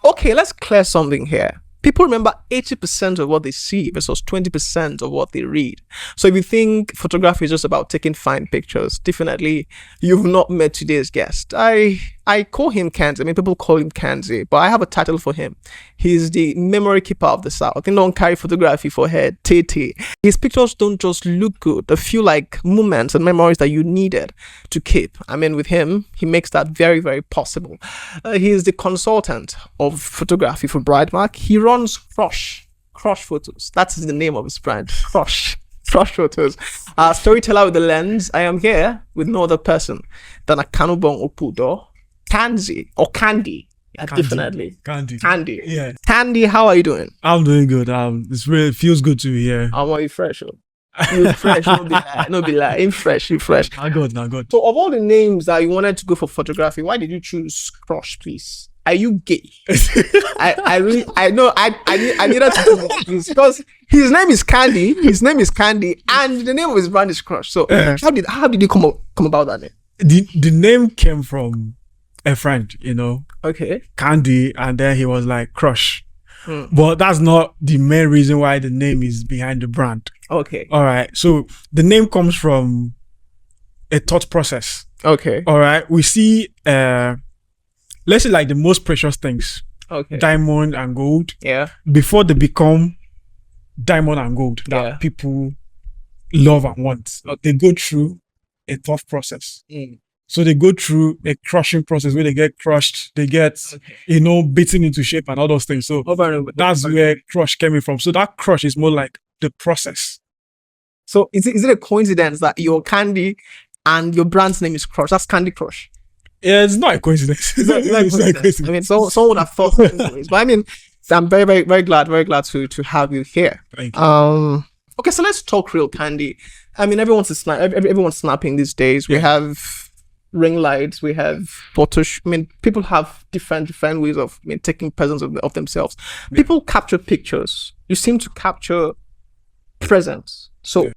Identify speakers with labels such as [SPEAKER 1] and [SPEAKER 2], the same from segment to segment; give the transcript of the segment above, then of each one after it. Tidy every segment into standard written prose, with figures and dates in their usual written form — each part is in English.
[SPEAKER 1] Okay, let's clear something here. People remember 80% of what they see versus 20% of what they read. So if you think photography is just about taking fine pictures, definitely you've not met today's guest. I call him Khandee. I mean, people call him Khandee, but I have a title for him. He's the memory keeper of the South. He don't carry photography for head, Tete. His pictures don't just look good. They feel like moments and memories that you needed to keep. I mean, with him, he makes that very, very possible. He is the consultant of photography for Bradmarke. He runs Crush Fotoz. That's the name of his brand. Crush Fotoz. Storyteller with the lens. I am here with no other person than Khandee Okpudo. Khandee. Yeah, definitely. Khandee.
[SPEAKER 2] Yeah.
[SPEAKER 1] Khandee, how are you doing?
[SPEAKER 2] I'm doing good. It's really feels good to be here.
[SPEAKER 1] How are you fresh? You fresh, no be lie. You fresh.
[SPEAKER 2] Now good.
[SPEAKER 1] So of all the names that you wanted to go for photography, why did you choose Crush, please? Are you gay? I needed to do this because his name is Khandee, and the name of his brand is Crush. So how did you come about that name?
[SPEAKER 2] The name came from a friend,
[SPEAKER 1] Okay.
[SPEAKER 2] Khandee, and then he was like Crush. But that's not the main reason why the name is behind the brand.
[SPEAKER 1] Okay.
[SPEAKER 2] All right. So the name comes from a thought process.
[SPEAKER 1] Okay.
[SPEAKER 2] All right. We see, let's say like the most precious things.
[SPEAKER 1] Okay.
[SPEAKER 2] Diamond and gold.
[SPEAKER 1] Yeah.
[SPEAKER 2] Before they become diamond and gold that people love and want. They go through a tough process. So they go through a crushing process where they get crushed, they get, beaten into shape and all those things. So that's where crush came from. So that crush is more like the process.
[SPEAKER 1] So is it a coincidence that you're Khandee and your brand's name is Crush? That's Khandee Crush.
[SPEAKER 2] Yeah, it's not a coincidence. It's not a coincidence.
[SPEAKER 1] I mean, someone would have thought anyways. But I mean, I'm very, very, very glad to have you here.
[SPEAKER 2] Thank you.
[SPEAKER 1] Okay, so let's talk real Khandee. I mean, everyone's snapping these days. We have ring lights, we have photos. I mean, people have different ways of taking presence of themselves. People capture pictures. You seem to capture presence. So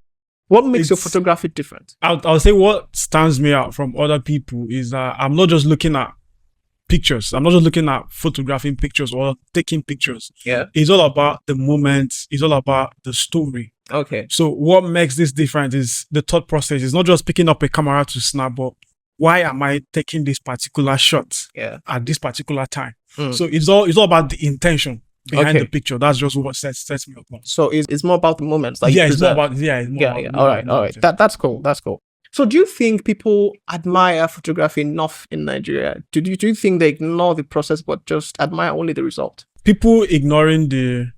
[SPEAKER 1] what makes your photography different?
[SPEAKER 2] I'll say what stands me out from other people is that I'm not just looking at pictures. I'm not just looking at photographing pictures or taking pictures.
[SPEAKER 1] Yeah.
[SPEAKER 2] It's all about the moment. It's all about the story.
[SPEAKER 1] Okay.
[SPEAKER 2] So what makes this different is the thought process. It's not just picking up a camera to snap, but why am I taking this particular shot at this particular time? So it's all about the intention behind the picture. That's just what sets me apart.
[SPEAKER 1] So it's more about the moments. Like
[SPEAKER 2] it's more about
[SPEAKER 1] All right. That's cool. So do you think people admire photography enough in Nigeria? Do you think they ignore the process but just admire only the result?
[SPEAKER 2] People ignoring the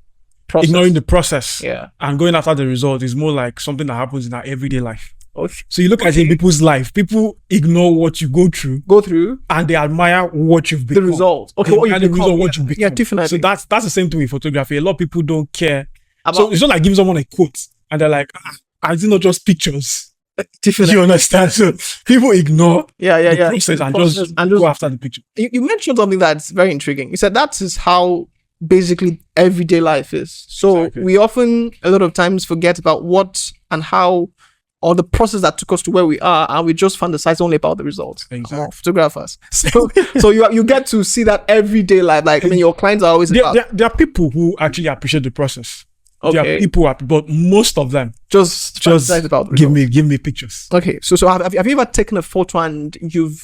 [SPEAKER 2] process and going after the result is more like something that happens in our everyday life. So you look at in people's life, people ignore what you go through, and they admire what you've become.
[SPEAKER 1] The result. Okay, what you've become. Yeah, definitely.
[SPEAKER 2] So that's the same thing with photography. A lot of people don't care. So it's not like giving someone a quote and they're like, is it not just pictures?
[SPEAKER 1] Definitely.
[SPEAKER 2] You understand? So people ignore the process and just go after the picture.
[SPEAKER 1] You mentioned something that's very intriguing. You said that is how basically everyday life is. So we often, a lot of times, forget about what and how, or the process that took us to where we are, and we just fantasize only about the results.
[SPEAKER 2] Exactly.
[SPEAKER 1] Photographers. So you get to see that everyday life. Like, I mean, your clients are always
[SPEAKER 2] there are people who actually appreciate the process.
[SPEAKER 1] Okay.
[SPEAKER 2] There are people, but most of them
[SPEAKER 1] just about the
[SPEAKER 2] give me pictures.
[SPEAKER 1] Okay. So have you ever taken a photo and you've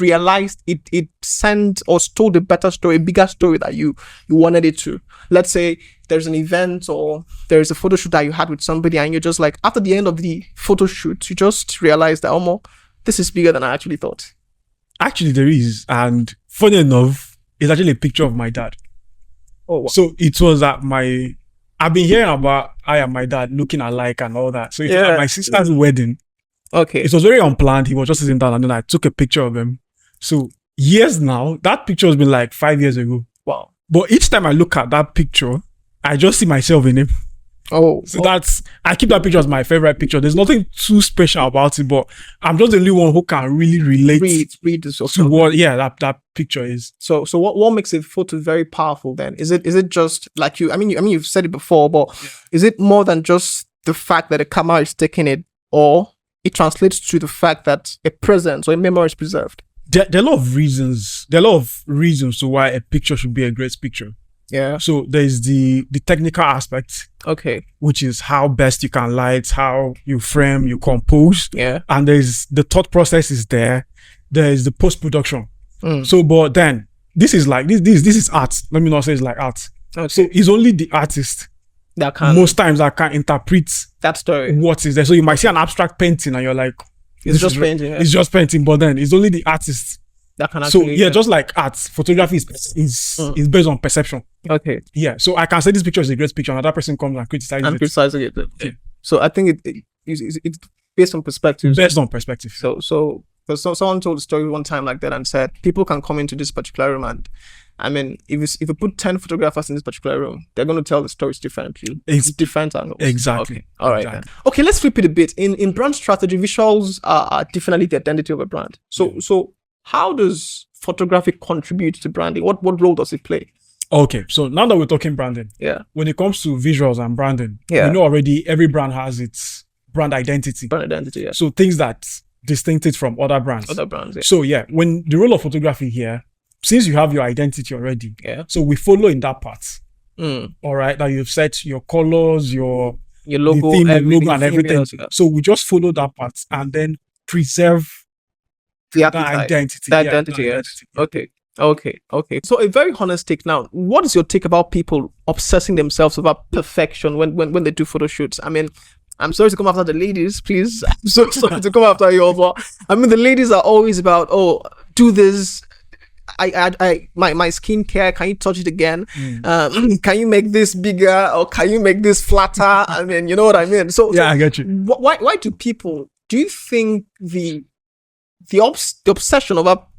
[SPEAKER 1] realized it sent or told a better story, a bigger story that you wanted it to? Let's say there's an event or there's a photo shoot that you had with somebody, and you're just like, after the end of the photo shoot, you just realize that, this is bigger than I actually thought.
[SPEAKER 2] Actually, there is. And funny enough, it's actually a picture of my dad.
[SPEAKER 1] Oh, wow.
[SPEAKER 2] So it was at I've been hearing about I and my dad looking alike and all that. So it was at my sister's wedding.
[SPEAKER 1] Okay.
[SPEAKER 2] It was very unplanned. He was just sitting down and then I took a picture of him. So years now, that picture has been like 5 years ago.
[SPEAKER 1] Wow.
[SPEAKER 2] But each time I look at that picture, I just see myself in him. I keep that picture as my favorite picture. There's nothing too special about it, but I'm just the only one who can really relate to what that picture is.
[SPEAKER 1] So what makes a photo very powerful then? Is it just like you've said it before, but is it more than just the fact that a camera is taking it, or it translates to the fact that a presence or a memory is preserved?
[SPEAKER 2] There are a lot of reasons. There are a lot of reasons to why a picture should be a great picture.
[SPEAKER 1] Yeah.
[SPEAKER 2] So there's the technical aspect.
[SPEAKER 1] Okay.
[SPEAKER 2] Which is how best you can light, how you frame, you compose.
[SPEAKER 1] Yeah.
[SPEAKER 2] And there's the thought process is there. There's the post-production. So, but then this is like this is art. Let me not say it's like art.
[SPEAKER 1] Okay.
[SPEAKER 2] So it's only the artist
[SPEAKER 1] that can
[SPEAKER 2] most times that can interpret
[SPEAKER 1] that story.
[SPEAKER 2] What is there? So you might see an abstract painting and you're like,
[SPEAKER 1] it's just painting.
[SPEAKER 2] It's just painting, but then it's only the artist
[SPEAKER 1] that can actually.
[SPEAKER 2] So just like art, photography is based on perception.
[SPEAKER 1] Okay.
[SPEAKER 2] Yeah. So I can say this picture is a great picture, another person comes and criticizes
[SPEAKER 1] it. Yeah. So I think it's based on perspective.
[SPEAKER 2] Based on perspective.
[SPEAKER 1] So someone told a story one time like that and said people can come into this particular room and I mean, if you put 10 photographers in this particular room, they're going to tell the stories differently. It's different angles.
[SPEAKER 2] Exactly.
[SPEAKER 1] Okay. All right. Exactly. Okay, let's flip it a bit. In brand strategy, visuals are definitely the identity of a brand. So how does photography contribute to branding? What role does it play?
[SPEAKER 2] Okay, so now that we're talking branding, when it comes to visuals and branding, we know already every brand has its brand identity. So things that distinct it from other brands. So when the role of photography here, since you have your identity already, so we follow in that part. All right, that you've set your colors, your
[SPEAKER 1] logo,
[SPEAKER 2] theme, logo and everything. So we just follow that part and then preserve the identity.
[SPEAKER 1] The identity. Okay. So a very honest take now. What is your take about people obsessing themselves about perfection when they do photo shoots? I mean, I'm sorry to come after the ladies, please. I'm so sorry to come after you all, but I mean the ladies are always about, do this. My skincare, can you touch it again? Can you make this bigger or can you make this flatter? I mean, you know what I mean? So
[SPEAKER 2] I get you.
[SPEAKER 1] Why do you think the obsession about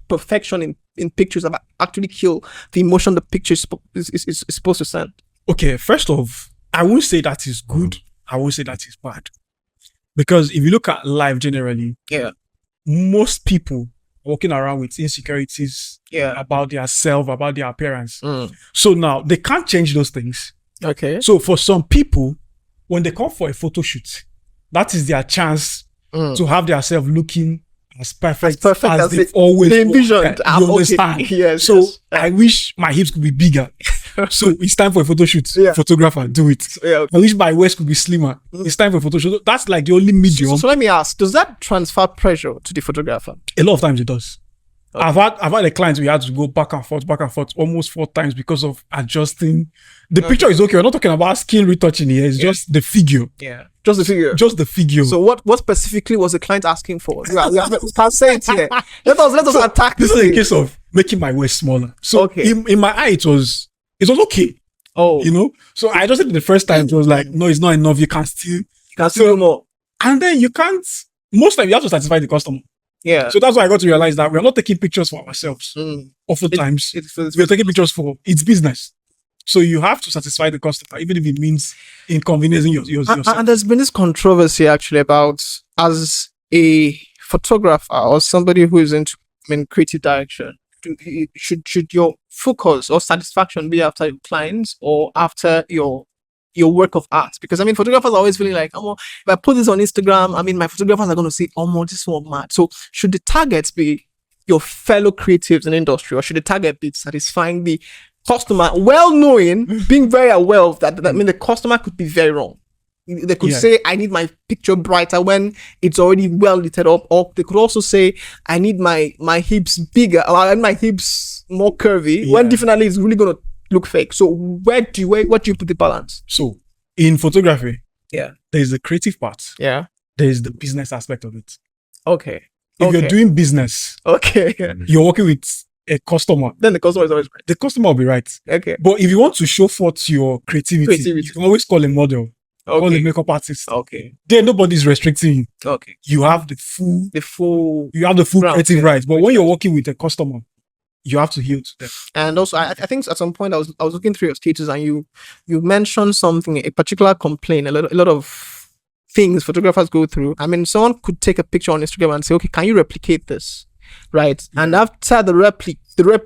[SPEAKER 1] perfection in pictures have actually killed the emotion the picture is supposed to send?
[SPEAKER 2] Okay, first off, I won't say that is good. I won't say that is bad. Because if you look at life generally, most people walking around with insecurities about their self, about their appearance. So now they can't change those things.
[SPEAKER 1] Okay.
[SPEAKER 2] So for some people, when they come for a photo shoot, that is their chance to have their self looking as perfect as they've always
[SPEAKER 1] envisioned.
[SPEAKER 2] You understand?
[SPEAKER 1] Okay. Yes.
[SPEAKER 2] So I wish my hips could be bigger. So it's time for a photo shoot. Photographer, do it. I wish my waist could be slimmer. It's time for a photo shoot. That's like the only medium.
[SPEAKER 1] So let me ask, does that transfer pressure to the photographer?
[SPEAKER 2] A lot of times it does. Okay. I've had a client we had to go back and forth almost 4 times because of adjusting. The picture is okay. We're not talking about skin retouching here. It's just the figure.
[SPEAKER 1] Yeah. Just the figure.
[SPEAKER 2] Just the figure.
[SPEAKER 1] So what specifically was the client asking for? We can't say it here. Let us attack
[SPEAKER 2] this. This is a case of making my waist smaller. So in my eye, it was okay.
[SPEAKER 1] Oh.
[SPEAKER 2] You know? So I just said the first time, it was like, no, it's not enough. You can still
[SPEAKER 1] do more.
[SPEAKER 2] And then you can't, most times you have to satisfy the customer.
[SPEAKER 1] Yeah.
[SPEAKER 2] So that's why I got to realize that we're not taking pictures for ourselves. Oftentimes, we're taking pictures for its business. So you have to satisfy the customer, even if it means inconveniencing yourself.
[SPEAKER 1] And there's been this controversy actually about, as a photographer or somebody who is into creative direction, should your focus or satisfaction be after your clients or after your work of art? Because I mean, photographers are always feeling like, if I put this on Instagram, I mean, my photographers are going to say, this one mad. So should the targets be your fellow creatives in the industry, or should the target be satisfying the customer, well knowing, being very aware of that? I mean, the customer could be very wrong. They could say, I need my picture brighter when it's already well lit up, or they could also say, I need my hips bigger, or I need my hips more curvy, when definitely it's really going to look fake. So where do you put the balance?
[SPEAKER 2] So in photography, there's the creative part.
[SPEAKER 1] Yeah.
[SPEAKER 2] There's the business aspect of it.
[SPEAKER 1] Okay.
[SPEAKER 2] If you're doing business, you're working with a customer,
[SPEAKER 1] then the customer is always right.
[SPEAKER 2] The customer will be right.
[SPEAKER 1] Okay.
[SPEAKER 2] But if you want to show forth your creativity, you can always call a model. Call a makeup artist.
[SPEAKER 1] Okay.
[SPEAKER 2] Then nobody's restricting you.
[SPEAKER 1] Okay.
[SPEAKER 2] You have the full creative rights. But when you're working with a customer, you have to yield to them. And
[SPEAKER 1] also, I think at some point I was looking through your status and you mentioned something, a particular complaint, a lot of things photographers go through. I mean, someone could take a picture on Instagram and say, okay, can you replicate this? Right. And after the replic,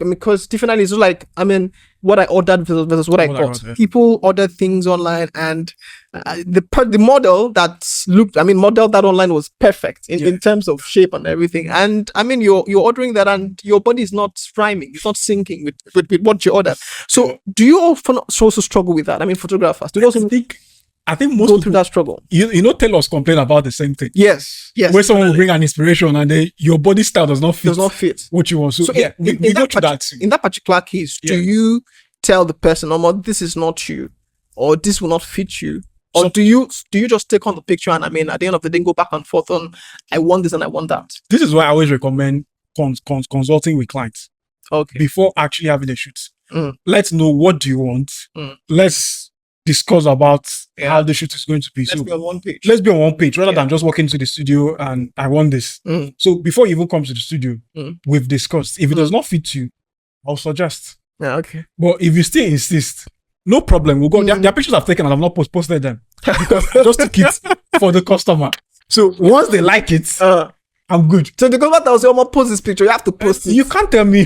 [SPEAKER 1] because definitely it's like, I mean, what I ordered versus what I got. People order things online and the model model that online was perfect in terms of shape and everything. And I mean, you're ordering that, and your body is not rhyming, it's not syncing with what you ordered. So do you also struggle with that? I mean, photographers, do you also
[SPEAKER 2] I think most
[SPEAKER 1] go
[SPEAKER 2] people
[SPEAKER 1] through that struggle?
[SPEAKER 2] Tailors complain about the same thing.
[SPEAKER 1] Yes.
[SPEAKER 2] Where someone will bring an inspiration and then your body style does not fit what you want. So yeah, we go through that too.
[SPEAKER 1] In that particular case, do you tell the person, this is not you, or this will not fit you? Or do you just take on the picture and, I mean, at the end of the day, go back and forth on, I want this and I want that?
[SPEAKER 2] This is why I always recommend consulting with clients.
[SPEAKER 1] Okay.
[SPEAKER 2] Before actually having a shoot. Let's know, what do you want? Let's discuss about how the shoot is going to be.
[SPEAKER 1] Let's be on one page.
[SPEAKER 2] Let's be on one page rather than just walking into the studio and I want this. So before you even come to the studio, we've discussed. If it does not fit you, I'll suggest.
[SPEAKER 1] Yeah, okay.
[SPEAKER 2] But if you still insist, no problem. We'll go. There are pictures I've taken and I've not posted them because just to keep for the customer. So once they like it, I'm good.
[SPEAKER 1] So the government will say, I'm gonna post this picture. You have to post it.
[SPEAKER 2] You can't tell me.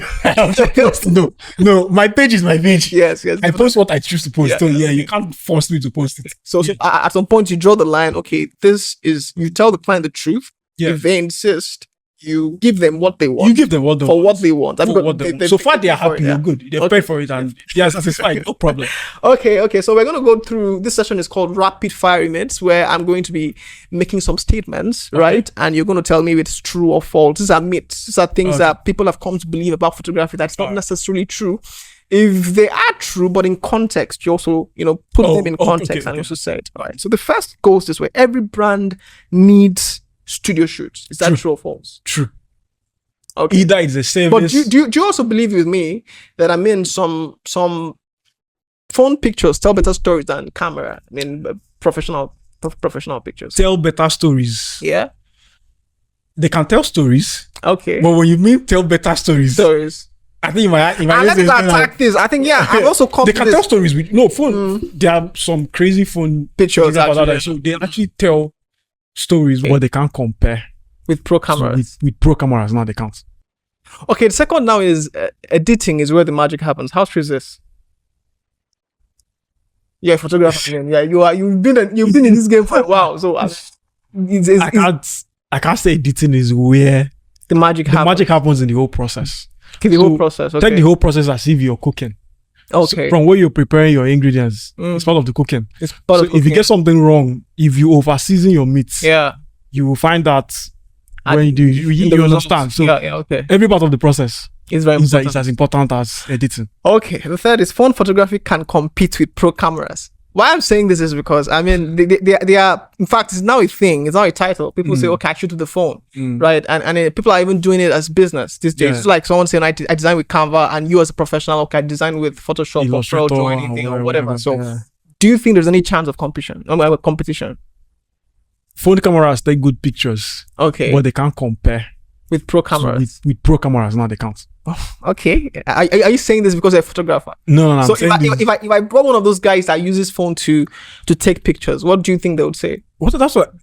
[SPEAKER 2] No. My page is my page.
[SPEAKER 1] Yes.
[SPEAKER 2] I post what I choose to post. So you can't force me to post it.
[SPEAKER 1] So at some point you draw the line. Okay, you tell the client the truth. If they insist, you give them what they want.
[SPEAKER 2] You give them what they want.
[SPEAKER 1] What they want.
[SPEAKER 2] So far they are happy. You're good. They've paid for it and they are satisfied. No problem.
[SPEAKER 1] Okay. So we're going to go through, this session is called Rapid Fire Minutes, where I'm going to be making some statements, right? And you're going to tell me if it's true or false. These are myths. These are things that people have come to believe about photography that's not necessarily true. If they are true, but in context, you also, put them in context and you also say it. All right. So the first goes this way. Every brand needs studio shoots. Is that true or false?
[SPEAKER 2] True.
[SPEAKER 1] Okay.
[SPEAKER 2] Either it's a service.
[SPEAKER 1] But do you also believe with me that, I mean, some phone pictures tell better stories than camera? I mean, professional pictures
[SPEAKER 2] tell better stories.
[SPEAKER 1] Yeah.
[SPEAKER 2] They can tell stories.
[SPEAKER 1] Okay.
[SPEAKER 2] But when you mean tell better stories, I think let me
[SPEAKER 1] attack this. I think I've also come.
[SPEAKER 2] They can tell stories with phone. There are some crazy phone
[SPEAKER 1] pictures
[SPEAKER 2] so they actually tell stories, but they can't compare
[SPEAKER 1] with pro cameras.
[SPEAKER 2] So with pro cameras now they can't.
[SPEAKER 1] Okay, the second now is editing is where the magic happens. How true is this? Yeah, photography. You've been in this game for a while, so I
[SPEAKER 2] can't say editing is where
[SPEAKER 1] the magic
[SPEAKER 2] happens in the whole process.
[SPEAKER 1] Okay, the whole process. Okay.
[SPEAKER 2] Take the whole process as if you're cooking.
[SPEAKER 1] Okay.
[SPEAKER 2] So from where you're preparing your ingredients, it's part of the cooking.
[SPEAKER 1] It's part of cooking.
[SPEAKER 2] If you get something wrong, if you over season your meats, you will find that when you do, you understand. So
[SPEAKER 1] okay.
[SPEAKER 2] Every part of the process
[SPEAKER 1] is very important.
[SPEAKER 2] Is as important as editing.
[SPEAKER 1] Okay. The third is phone photography can compete with pro cameras. Why I'm saying this is because, I mean, they are, in fact, it's now a thing. It's now a title. People say, okay, I shoot with the phone, right? And people are even doing it as business these days. It's like someone saying, I design with Canva, and you as a professional, okay, I design with Photoshop or Pro or anything or whatever. So do you think there's any chance of competition?
[SPEAKER 2] Phone cameras take good pictures.
[SPEAKER 1] Okay.
[SPEAKER 2] But they can't compare.
[SPEAKER 1] With pro cameras?
[SPEAKER 2] So with pro cameras, now they can't.
[SPEAKER 1] Oh, okay. Are you saying this because you're a photographer?
[SPEAKER 2] No.
[SPEAKER 1] So if I brought one of those guys that uses phone to take pictures, what do you think they would say?
[SPEAKER 2] That's what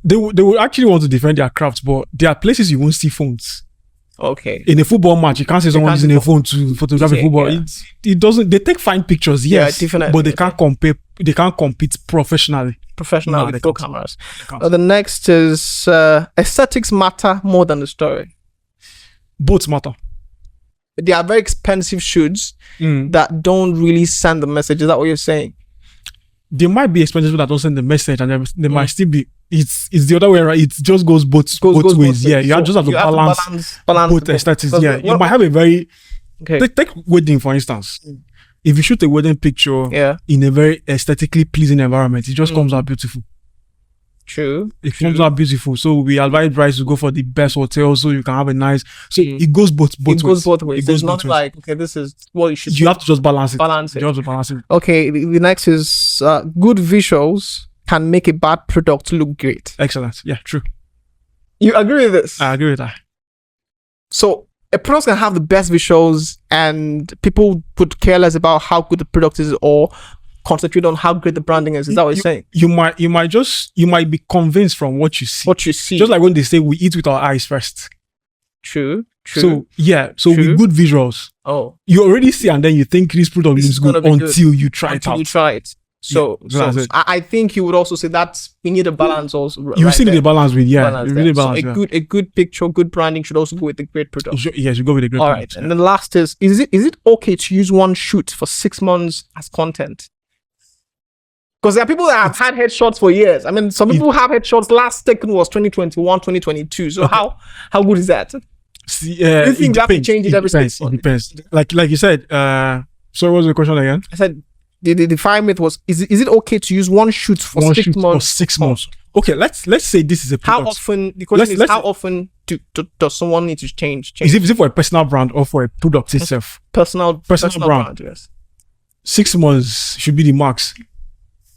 [SPEAKER 2] they would actually want to defend their crafts, but there are places you won't see phones.
[SPEAKER 1] Okay.
[SPEAKER 2] In a football match, you can't see someone using a phone to photograph a football. Yeah. It doesn't. They take fine pictures, yes, definitely, but they can't compare. They can't compete professionally.
[SPEAKER 1] With pro cameras. The next is aesthetics matter more than the story.
[SPEAKER 2] Both matter.
[SPEAKER 1] They are very expensive shoots that don't really send the message. Is that what you're saying?
[SPEAKER 2] They might be expensive that don't send the message, and they might still be. It's the other way around. It just goes both ways. Yeah, you just have to balance both aesthetics. Yeah, you might have a very. Take wedding for instance. If you shoot a wedding picture in a very aesthetically pleasing environment, it just comes out beautiful.
[SPEAKER 1] True.
[SPEAKER 2] It comes out beautiful. So we advise brides to go for the best hotel so you can have a nice. So it goes both ways. It goes both ways.
[SPEAKER 1] It's not like, okay, this is what you should.
[SPEAKER 2] You have to just balance it.
[SPEAKER 1] You have to balance it. Okay. The next is good visuals can make a bad product look great.
[SPEAKER 2] Excellent. Yeah, true.
[SPEAKER 1] You agree with this?
[SPEAKER 2] I agree with that.
[SPEAKER 1] So a product can have the best visuals and people would care less about how good the product is or concentrate on how great the branding is. Is that what you're saying? You might be convinced from what you see. Just like when they say we eat with our eyes first. True. So with good visuals, you already see and then you think this product looks good until you try it out. So I think you would also say that we need a balance also.
[SPEAKER 2] You see the balance with really balance.
[SPEAKER 1] So a good picture, good branding should also go with a great product.
[SPEAKER 2] Yes, you go with a great product.
[SPEAKER 1] All right, and then last is it okay to use one shoot for 6 months as content? Because there are people that have had headshots for years. I mean, some people have headshots. Last taken was 2021, 2022. So how good is that?
[SPEAKER 2] See,
[SPEAKER 1] you think you have to change it every 6 months?
[SPEAKER 2] It depends. Like you said. So what was the question again?
[SPEAKER 1] I said the fire myth was: is it okay to use one shoot for 6 months?
[SPEAKER 2] For 6 months. Okay, let's say this is a product.
[SPEAKER 1] How often? The question is how often does someone need to change?
[SPEAKER 2] Is it for a personal brand or for a product itself?
[SPEAKER 1] Personal brand. Yes. 6
[SPEAKER 2] months should be the max.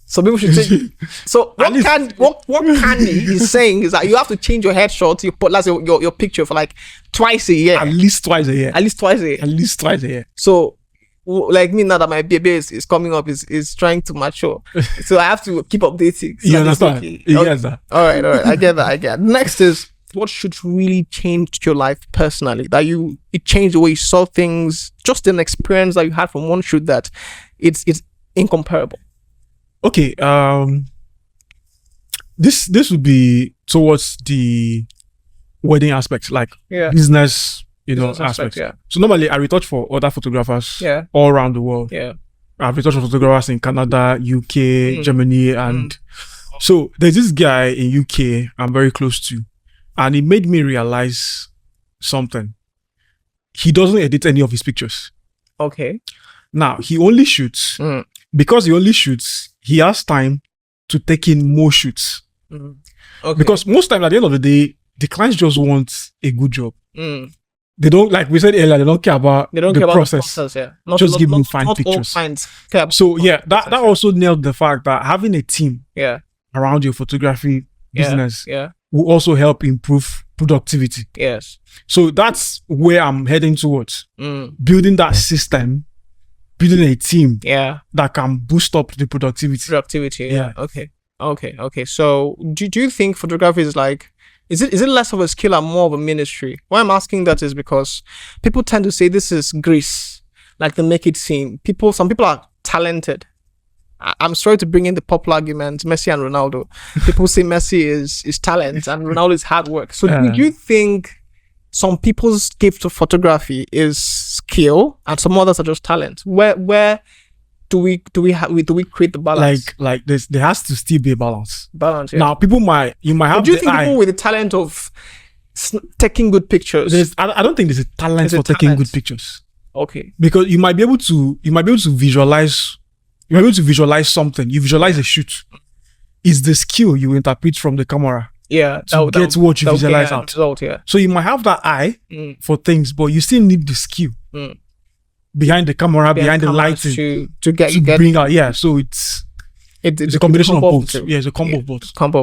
[SPEAKER 1] So people should take. So what Khandee is saying is that you have to change your headshot. You put, let's say, your picture for like twice a year.
[SPEAKER 2] At least twice a year.
[SPEAKER 1] At least twice a year. So, like me now that my baby is coming up, is trying to mature. So I have to keep updating. So
[SPEAKER 2] you understand?
[SPEAKER 1] Okay.
[SPEAKER 2] Yes,
[SPEAKER 1] all right. I get that. Next is what should really change your life personally? That it changed the way you saw things. Just an experience that you had from one shoot that it's incomparable.
[SPEAKER 2] Okay, this would be towards the wedding aspects, like business, aspects. Yeah. So normally I retouch for other photographers all around the world. Yeah. I've retouched for photographers in Canada, UK, Germany, and so there's this guy in UK I'm very close to, and he made me realize something. He doesn't edit any of his pictures.
[SPEAKER 1] Okay.
[SPEAKER 2] Now he only shoots. Because he only shoots, he has time to take in more shoots. Okay. Because most times at the end of the day, the clients just want a good job. They don't, like we said earlier, they don't care about the process. Just give me fine pictures. So that also nailed the fact that having a team around your photography business will also help improve productivity. Yes. So that's where I'm heading towards. Building that system, building a team that can boost up the productivity.
[SPEAKER 1] Okay. So do you think photography is like, is it less of a skill and more of a ministry? Why I'm asking that is because people tend to say this is grace, like they make it seem. Some people are talented. I'm sorry to bring in the popular argument, Messi and Ronaldo. People say Messi is talent and Ronaldo is hard work. So do you think some people's gift to photography is skill and some others are just talent? Where do we create the balance?
[SPEAKER 2] Like there has to still be a balance.
[SPEAKER 1] Yeah.
[SPEAKER 2] Now you might have.
[SPEAKER 1] Do you think people with the talent of taking good pictures?
[SPEAKER 2] I don't think there's a talent for taking good pictures.
[SPEAKER 1] Okay.
[SPEAKER 2] Because you might be able to visualize. You might be able to visualize something. You visualize a shoot. It's the skill you interpret from the camera.
[SPEAKER 1] Yeah,
[SPEAKER 2] to get what you visualize out.
[SPEAKER 1] Result, yeah.
[SPEAKER 2] So you might have that eye for things, but you still need the skill behind the camera, behind the lighting
[SPEAKER 1] to
[SPEAKER 2] bring out. Yeah, so it's a combination of both. Yeah, it's a combo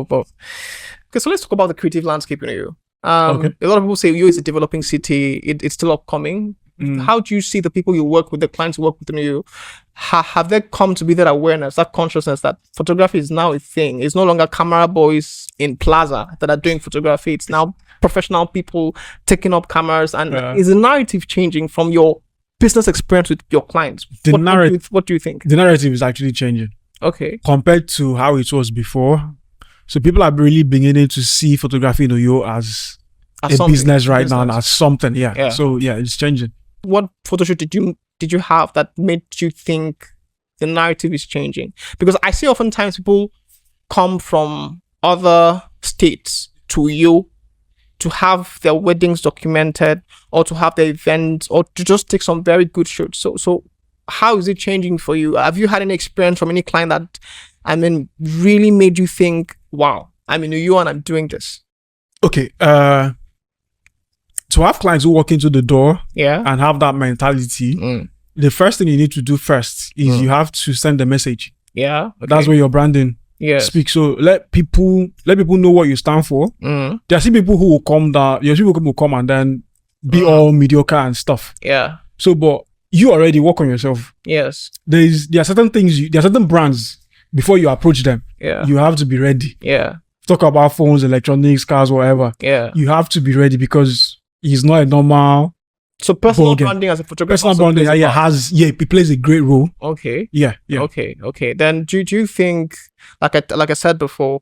[SPEAKER 2] of both.
[SPEAKER 1] Okay, so let's talk about the creative landscape in you. A lot of people say you is a developing city. It's still upcoming. How do you see the people you work with, the clients you work with in you? Have they come to be that awareness, that consciousness that photography is now a thing? It's no longer camera boys in plaza that are doing photography. It's now professional people taking up cameras. And is the narrative changing from your business experience with your clients? What do you think?
[SPEAKER 2] The narrative is actually changing.
[SPEAKER 1] Okay.
[SPEAKER 2] Compared to how it was before. So people are really beginning to see photography in Oyo as a business right now and as something. Yeah. So it's changing.
[SPEAKER 1] What photo shoot did you have that made you think the narrative is changing? Because I see oftentimes people come from other states to you to have their weddings documented or to have their events or to just take some very good shoots. So how is it changing for you? Have you had any experience from any client that, really made you think, wow, I'm in you and I'm doing this?
[SPEAKER 2] Okay. To have clients who walk into the door and have that mentality, the first thing you need to do first is you have to send a message.
[SPEAKER 1] Yeah. Okay.
[SPEAKER 2] That's where your branding speaks. So let people know what you stand for. There are some people who will come down, there are people who will come and then be all mediocre and stuff.
[SPEAKER 1] Yeah.
[SPEAKER 2] So but you already work on yourself.
[SPEAKER 1] Yes.
[SPEAKER 2] There are certain things, there are certain brands before you approach them.
[SPEAKER 1] Yeah.
[SPEAKER 2] You have to be ready.
[SPEAKER 1] Yeah.
[SPEAKER 2] Talk about phones, electronics, cars, whatever.
[SPEAKER 1] Yeah.
[SPEAKER 2] You have to be ready because he's not a normal
[SPEAKER 1] So personal
[SPEAKER 2] again,
[SPEAKER 1] branding as a photographer.
[SPEAKER 2] personal branding, it plays a great role.
[SPEAKER 1] Okay.
[SPEAKER 2] Yeah.
[SPEAKER 1] Okay. Then do you think, like I said before,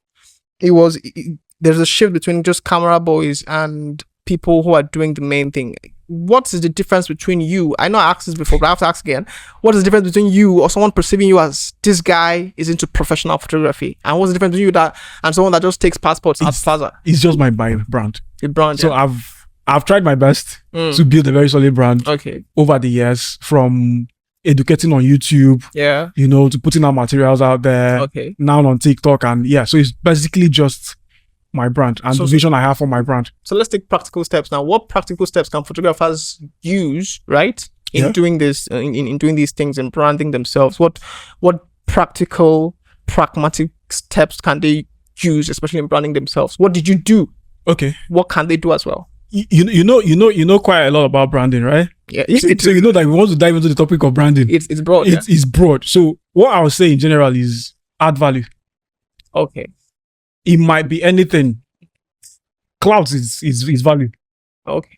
[SPEAKER 1] there's a shift between just camera boys and people who are doing the main thing. What is the difference between you? I know I asked this before, but I have to ask again. What is the difference between you or someone perceiving you as this guy is into professional photography? And what's the difference between you and someone that just takes passports at Plaza?
[SPEAKER 2] It's just my brand.
[SPEAKER 1] The brand.
[SPEAKER 2] So I've tried my best to build a very solid brand over the years, from educating on YouTube, to putting our materials out there, now on TikTok, and so it's basically just my brand and the vision I have for my brand. So
[SPEAKER 1] let's take practical steps now. What practical steps can photographers use, right, in doing this, in doing these things and branding themselves? What practical, pragmatic steps can they use, especially in branding themselves? What did you do?
[SPEAKER 2] Okay.
[SPEAKER 1] What can they do as well?
[SPEAKER 2] You know quite a lot about branding, right?
[SPEAKER 1] Yeah.
[SPEAKER 2] So you know that we want to dive into the topic of branding.
[SPEAKER 1] It's broad.
[SPEAKER 2] It's broad. So what I would say in general is add value.
[SPEAKER 1] Okay.
[SPEAKER 2] It might be anything. Clouds is value.
[SPEAKER 1] Okay.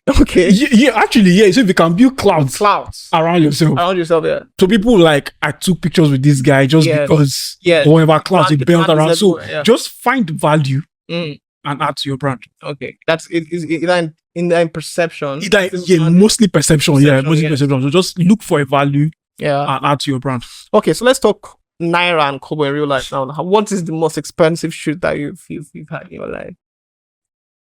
[SPEAKER 2] Actually, so if you can build clouds around yourself.
[SPEAKER 1] Yeah.
[SPEAKER 2] So people I took pictures with this guy just because whatever clouds he built around. So just find value and add to your brand.
[SPEAKER 1] Okay. That's it. In perception.
[SPEAKER 2] Mostly perception. Mostly perception. So just look for a value and add to your brand.
[SPEAKER 1] Okay, so let's talk Naira and Kobo in real life now. What is the most expensive shoot that you've had in your life?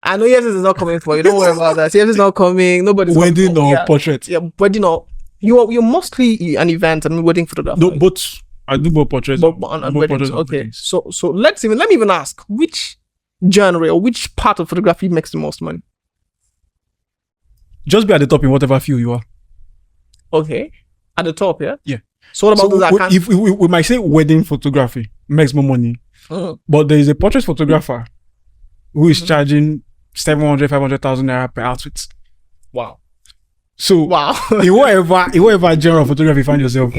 [SPEAKER 1] I know this is not coming for you. Don't worry about that. This is not coming. Nobody's
[SPEAKER 2] wedding or portrait.
[SPEAKER 1] Yeah, wedding or you're mostly an event. Wedding photographer.
[SPEAKER 2] No, but I do more portraits.
[SPEAKER 1] And weddings. Okay, so let me even ask, which genre or which part of photography makes the most money?
[SPEAKER 2] Just be at the top in whatever field you are.
[SPEAKER 1] Okay, at the top, yeah.
[SPEAKER 2] Yeah.
[SPEAKER 1] So what about those?
[SPEAKER 2] If we might say wedding photography makes more money, but there is a portrait photographer who is charging 500,000 naira per outfit.
[SPEAKER 1] Wow.
[SPEAKER 2] So in whatever genre of photography you find yourself,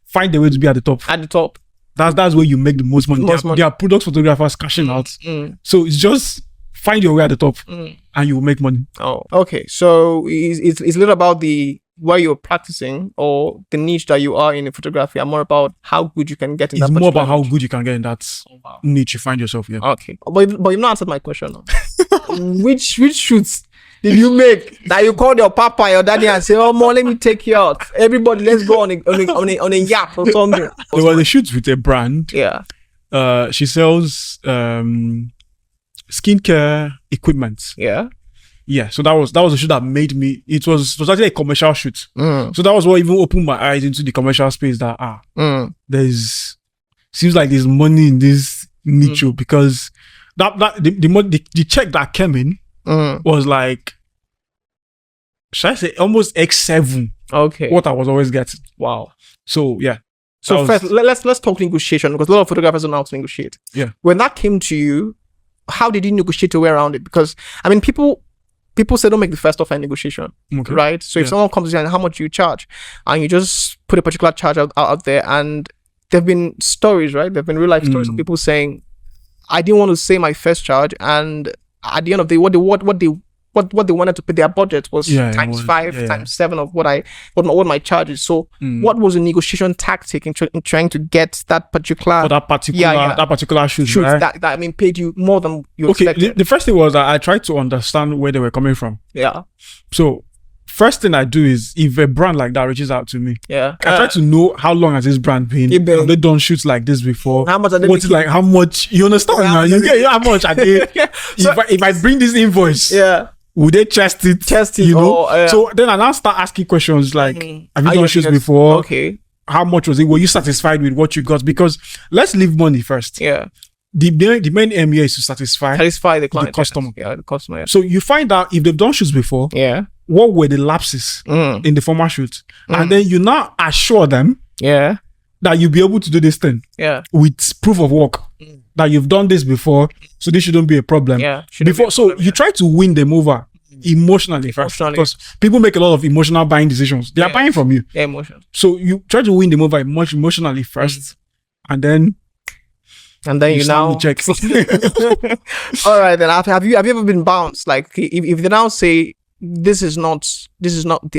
[SPEAKER 2] find a way to be at the top.
[SPEAKER 1] At the top.
[SPEAKER 2] That's where you make the most money. There are product photographers cashing out. So it's just find your way at the top and you will make money.
[SPEAKER 1] Oh, okay. So it's a little about where you're practicing or the niche that you are in photography, and more about how good you can get in that.
[SPEAKER 2] It's more about how good you can get in that niche you find yourself. Yeah.
[SPEAKER 1] Okay. But you've not answered my question. Which shoots did you make that you called your papa and your daddy and say, "Oh, mom, let me take you out. Everybody, let's go on a yap or something."
[SPEAKER 2] There was a shoot with a brand.
[SPEAKER 1] Yeah.
[SPEAKER 2] She sells skincare equipment.
[SPEAKER 1] Yeah.
[SPEAKER 2] Yeah, so that was a shoot that made me. It was actually a commercial shoot. So that was what even opened my eyes into the commercial space. That seems like there's money in this niche because the check that came in was like, should I say, almost X7.
[SPEAKER 1] Okay,
[SPEAKER 2] what I was always getting.
[SPEAKER 1] Wow.
[SPEAKER 2] So yeah.
[SPEAKER 1] So first, let's talk negotiation, because a lot of photographers don't know how to negotiate.
[SPEAKER 2] Yeah.
[SPEAKER 1] When that came to you, how did you negotiate your way around it? Because I mean, people say don't make the first offer in negotiation, right? So if someone comes to you and how much you charge, and you just put a particular charge out there, and there've been stories, right? There've been real life stories of people saying, I didn't want to say my first charge, and at the end of the day, what they wanted to pay, their budget was times 5, times 7 of what my charge is. So what was a negotiation tactic in trying to get that particular
[SPEAKER 2] shoot,
[SPEAKER 1] right?
[SPEAKER 2] that
[SPEAKER 1] I mean paid you more than you expected?
[SPEAKER 2] The first thing was that I tried to understand where they were coming from.
[SPEAKER 1] Yeah.
[SPEAKER 2] So first thing I do is, if a brand like that reaches out to me, I try to know how long has this brand been. Have they done shoots like this before?
[SPEAKER 1] How much are they
[SPEAKER 2] making? Like how much? You understand? How much are they? If I bring this invoice, would they test it? You know. So then I now start asking questions like, have you done shoots before?
[SPEAKER 1] Okay.
[SPEAKER 2] How much was it? Were you satisfied with what you got? Because let's leave money first.
[SPEAKER 1] Yeah.
[SPEAKER 2] The main aim here is to satisfy
[SPEAKER 1] the client,
[SPEAKER 2] the customer.
[SPEAKER 1] Yeah, the customer. Yeah.
[SPEAKER 2] So you find out if they've done shoots before.
[SPEAKER 1] Yeah.
[SPEAKER 2] What were the lapses in the former shoot? And then you now assure them that you'll be able to do this thing with proof of work that you've done this before, so this shouldn't be a problem. You try to win them over emotionally first, because people make a lot of emotional buying decisions. They are buying from you.
[SPEAKER 1] Yeah, emotion.
[SPEAKER 2] So you try to win them over emotionally first, and then
[SPEAKER 1] you now
[SPEAKER 2] check.
[SPEAKER 1] All right, then have you ever been bounced? Like if they now say this is not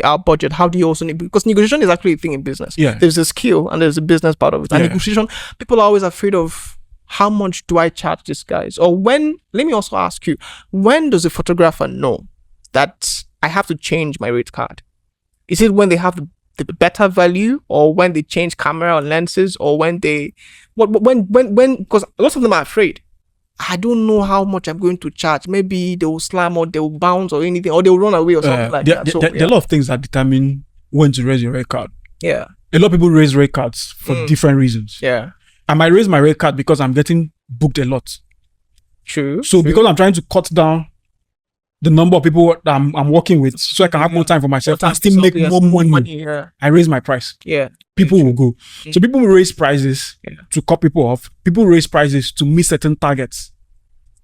[SPEAKER 1] our budget. How do you also need, because negotiation is actually a thing in business.
[SPEAKER 2] Yeah.
[SPEAKER 1] There's a skill and there's a business part of it. And negotiation, people are always afraid of, how much do I charge these guys? Or when, let me also ask you, when does a photographer know that I have to change my rate card? Is it when they have the better value, or when they change camera or lenses, or when they, when, because a lot of them are afraid. I don't know how much I'm going to charge. Maybe they will slam, or they will bounce, or anything, or they will run away, or something like that. So,
[SPEAKER 2] there are a lot of things that determine when to raise your rate card.
[SPEAKER 1] Yeah.
[SPEAKER 2] A lot of people raise rate cards for different reasons.
[SPEAKER 1] Yeah.
[SPEAKER 2] I might raise my rate card because I'm getting booked a lot.
[SPEAKER 1] True.
[SPEAKER 2] So because I'm trying to cut down the number of people that I'm working with, so I can have more time for myself and still make more money. I raise my price.
[SPEAKER 1] Yeah.
[SPEAKER 2] People will go. So people will raise prices to cut people off. People raise prices to meet certain targets.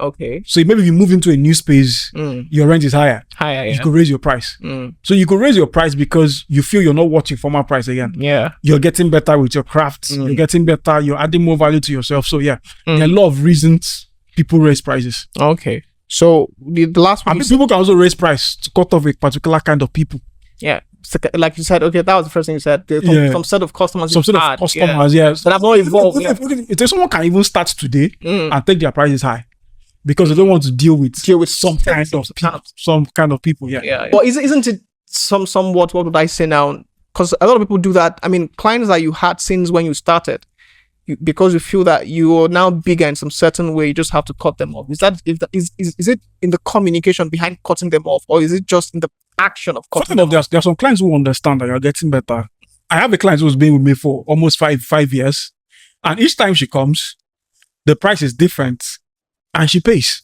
[SPEAKER 1] Okay.
[SPEAKER 2] So maybe if you move into a new space, your rent is higher. You could raise your price. So you could raise your price because you feel you're not watching former price again.
[SPEAKER 1] Yeah.
[SPEAKER 2] You're getting better with your crafts. You're getting better. You're adding more value to yourself. So there are a lot of reasons people raise prices.
[SPEAKER 1] Okay. So the last one,
[SPEAKER 2] people can also raise price to cut off a particular kind of people.
[SPEAKER 1] Yeah. So, like you said, okay, that was the first thing you said. Some set of customers.
[SPEAKER 2] Some set of customers, yes.
[SPEAKER 1] But I've not evolved.
[SPEAKER 2] If someone can even start today and take their prices high because they don't want to deal with some kind of people. Yeah.
[SPEAKER 1] But isn't it somewhat, what would I say now? Because a lot of people do that. I mean, clients that you had since when you started, because you feel that you are now bigger in some certain way, you just have to cut them off. Is it in the communication behind cutting them off, or is it just in the action of cutting them off?
[SPEAKER 2] There are some clients who understand that you're getting better. I have a client who's been with me for almost five years, and each time she comes, the price is different, and she pays.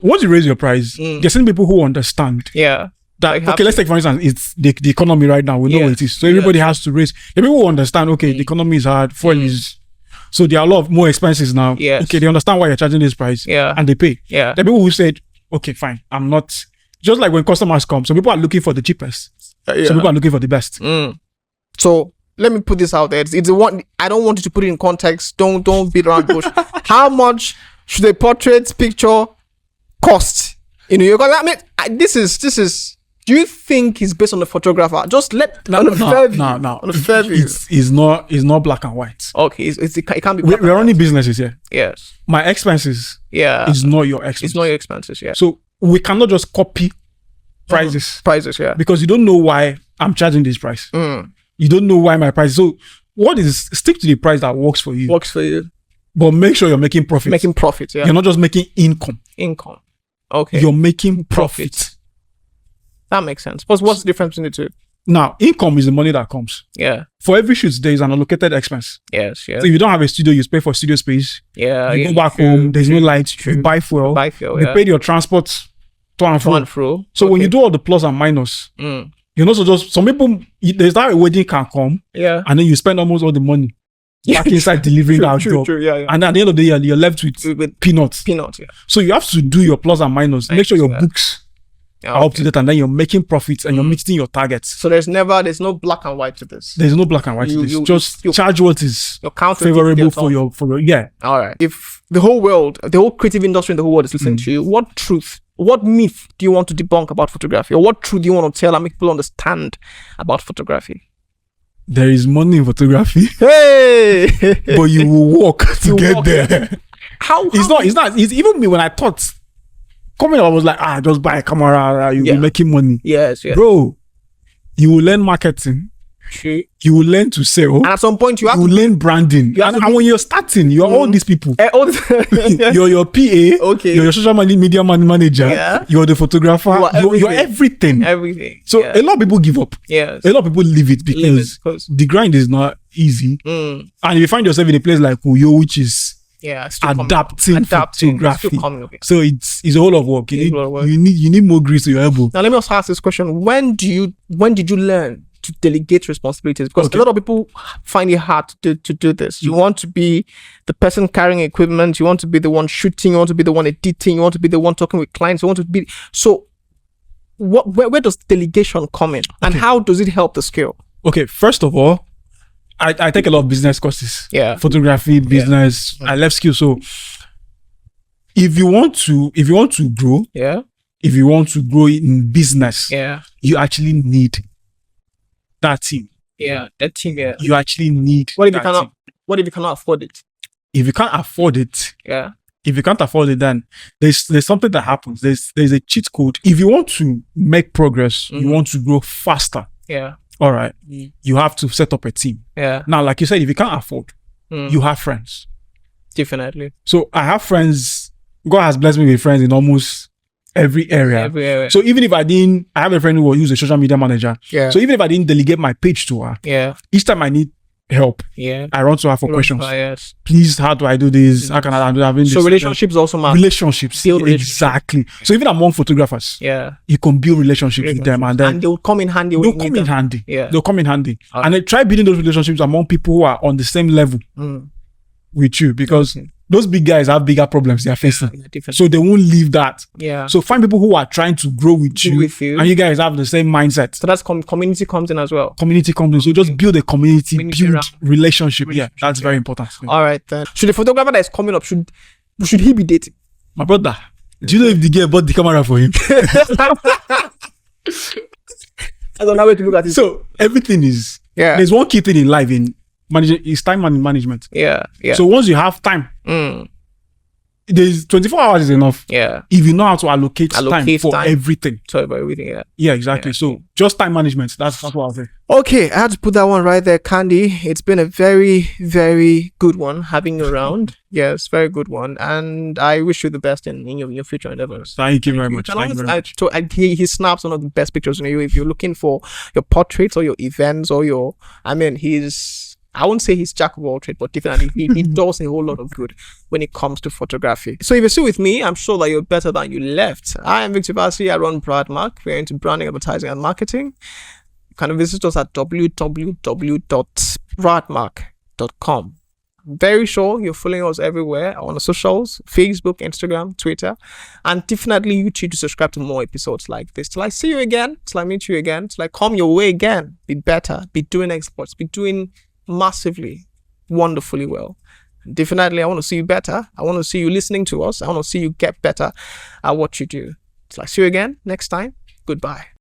[SPEAKER 2] Once you raise your price, there's some people who understand.
[SPEAKER 1] Yeah.
[SPEAKER 2] That, okay, let's take for instance, it's the economy right now. We know what it is. So everybody has to raise. The people who understand, okay, the economy is hard, fuel is, so there are a lot of more expenses now.
[SPEAKER 1] Yes.
[SPEAKER 2] Okay, they understand why you're charging this price.
[SPEAKER 1] Yeah.
[SPEAKER 2] And they pay.
[SPEAKER 1] Yeah.
[SPEAKER 2] The people who said, okay, fine, I'm not, just like when customers come, some people are looking for the cheapest. Some people are looking for the best.
[SPEAKER 1] So let me put this out there. It's the one, I don't want you to put it in context. Don't beat around the bush. How much should a portrait picture cost in New York? I mean, this is. Do you think it's based on the photographer? Just let
[SPEAKER 2] no.
[SPEAKER 1] On a fair view.
[SPEAKER 2] It's not black and white.
[SPEAKER 1] Okay, it can't be.
[SPEAKER 2] We're running businesses here.
[SPEAKER 1] Yes.
[SPEAKER 2] My expenses.
[SPEAKER 1] Yeah.
[SPEAKER 2] Is not your expenses.
[SPEAKER 1] It's not your expenses. Yeah.
[SPEAKER 2] So we cannot just copy prices.
[SPEAKER 1] Prices. Yeah.
[SPEAKER 2] Because you don't know why I'm charging this price. You don't know why my price. So stick to the price that works for you.
[SPEAKER 1] Works for you.
[SPEAKER 2] But make sure you're making profit.
[SPEAKER 1] Making profit. Yeah.
[SPEAKER 2] You're not just making income.
[SPEAKER 1] Okay.
[SPEAKER 2] You're making profit.
[SPEAKER 1] That makes sense. What's the difference between the two?
[SPEAKER 2] Now, income is the money that comes.
[SPEAKER 1] Yeah.
[SPEAKER 2] For every shoot, there is an allocated expense.
[SPEAKER 1] Yes.
[SPEAKER 2] So if you don't have a studio, you pay for studio space.
[SPEAKER 1] Yeah.
[SPEAKER 2] You go back home, there's no light, you buy fuel. You pay your transport to and fro. So when you do all the plus and minus, you're not so just, some people, there's that a wedding can come.
[SPEAKER 1] Yeah.
[SPEAKER 2] And then you spend almost all the money back inside delivering that job.
[SPEAKER 1] Yeah.
[SPEAKER 2] And at the end of the year, you're left with peanuts.
[SPEAKER 1] Yeah.
[SPEAKER 2] So you have to do your plus and minus. Make sure your books are up to date, and then you're making profits and you're meeting your targets.
[SPEAKER 1] So there's no black and white to this.
[SPEAKER 2] There's no black and white to this. Just charge what is favorable for your
[SPEAKER 1] All right. If the whole world, the whole creative industry in the whole world is listening to you, what myth do you want to debunk about photography, or what truth do you want to tell and make people understand about photography?
[SPEAKER 2] There is money in photography.
[SPEAKER 1] Hey,
[SPEAKER 2] but you will work to get there.
[SPEAKER 1] How?
[SPEAKER 2] It's even me when I thought. Coming up, I was like, just buy a camera, you'll be making money.
[SPEAKER 1] Yes.
[SPEAKER 2] Bro, you will learn marketing.
[SPEAKER 1] True.
[SPEAKER 2] You will learn to sell.
[SPEAKER 1] And at some point, you will
[SPEAKER 2] learn branding. And when you're starting, you're all these people. You're your PA.
[SPEAKER 1] Okay.
[SPEAKER 2] You're your social media manager. Yeah. You're the photographer. You're everything. So a lot of people give up.
[SPEAKER 1] Yes.
[SPEAKER 2] A lot of people leave it because the grind is not easy. And if you find yourself in a place like Uyo, which is adapting photography. So it's a whole of work. You need more grease to your elbow.
[SPEAKER 1] Now let me also ask this question: When did you learn to delegate responsibilities? Because a lot of people find it hard to do this. You want to be the person carrying equipment. You want to be the one shooting. You want to be the one editing. You want to be the one talking with clients. You want to be so. Where does delegation come in, and how does it help the skill?
[SPEAKER 2] Okay, first of all, I take a lot of business courses.
[SPEAKER 1] Yeah.
[SPEAKER 2] Photography, business. I left school. So if you want to grow, if you want to grow in business, you actually need that team.
[SPEAKER 1] Yeah, that team. Yeah,
[SPEAKER 2] you actually need.
[SPEAKER 1] What if you cannot afford it?
[SPEAKER 2] If you can't afford it, if you can't afford it, then there's something that happens. There's a cheat code. If you want to make progress, you want to grow faster. All right. You have to set up a team. Now, like you said, if you can't afford, you have friends.
[SPEAKER 1] Definitely.
[SPEAKER 2] So I have friends. God has blessed me with friends in almost every area. So even if I have a friend who's a social media manager. So even if I didn't delegate my page to her, each time I need help, I run to her for questions. Please, how do I do this? How can I do that?
[SPEAKER 1] So relationships also matter.
[SPEAKER 2] Relationships, exactly. So even among photographers, you can build relationships with them, and
[SPEAKER 1] they'll come in handy.
[SPEAKER 2] They'll come in handy. They'll come in handy. And I try building those relationships among people who are on the same level with you, because those big guys have bigger problems they are facing. So they won't leave that. So find people who are trying to grow with you, and you guys have the same mindset.
[SPEAKER 1] So that's community comes in as well.
[SPEAKER 2] Community comes in. So just build a community build relationship. That's very important.
[SPEAKER 1] All right then. Should the photographer that is coming up, should he be dating?
[SPEAKER 2] My brother, do you know if the girl bought the camera for him?
[SPEAKER 1] I don't know how to look at it.
[SPEAKER 2] So everything is there's one key thing in life in management is time management. So once you have time, there's 24 hours is enough. If you know how to allocate time for everything. Yeah, exactly. So just time management. That's what I'll say.
[SPEAKER 1] Okay, I had to put that one right there, Khandee. It's been a very, very good one having you around. Yes, very good one. And I wish you the best in your future endeavors.
[SPEAKER 2] Thank you very much.
[SPEAKER 1] He snaps one of the best pictures of you. If you're looking for your portraits or your events or I won't say he's jack of all trades, but definitely he does a whole lot of good when it comes to photography. So if you're still with me, I'm sure that you're better than you left. I am Victor Basi. I run Bradmarke. We're into branding, advertising, and marketing. You can visit us at www.bradmarke.com. I'm very sure you're following us everywhere on the socials, Facebook, Instagram, Twitter, and definitely YouTube to subscribe to more episodes like this. Till I see you again, till I meet you again, till I come your way again. Be better, be doing exploits, be doing massively, wonderfully well. Definitely, I want to see you better. I want to see you listening to us. I want to see you get better at what you do. Till I see you again next time. Goodbye.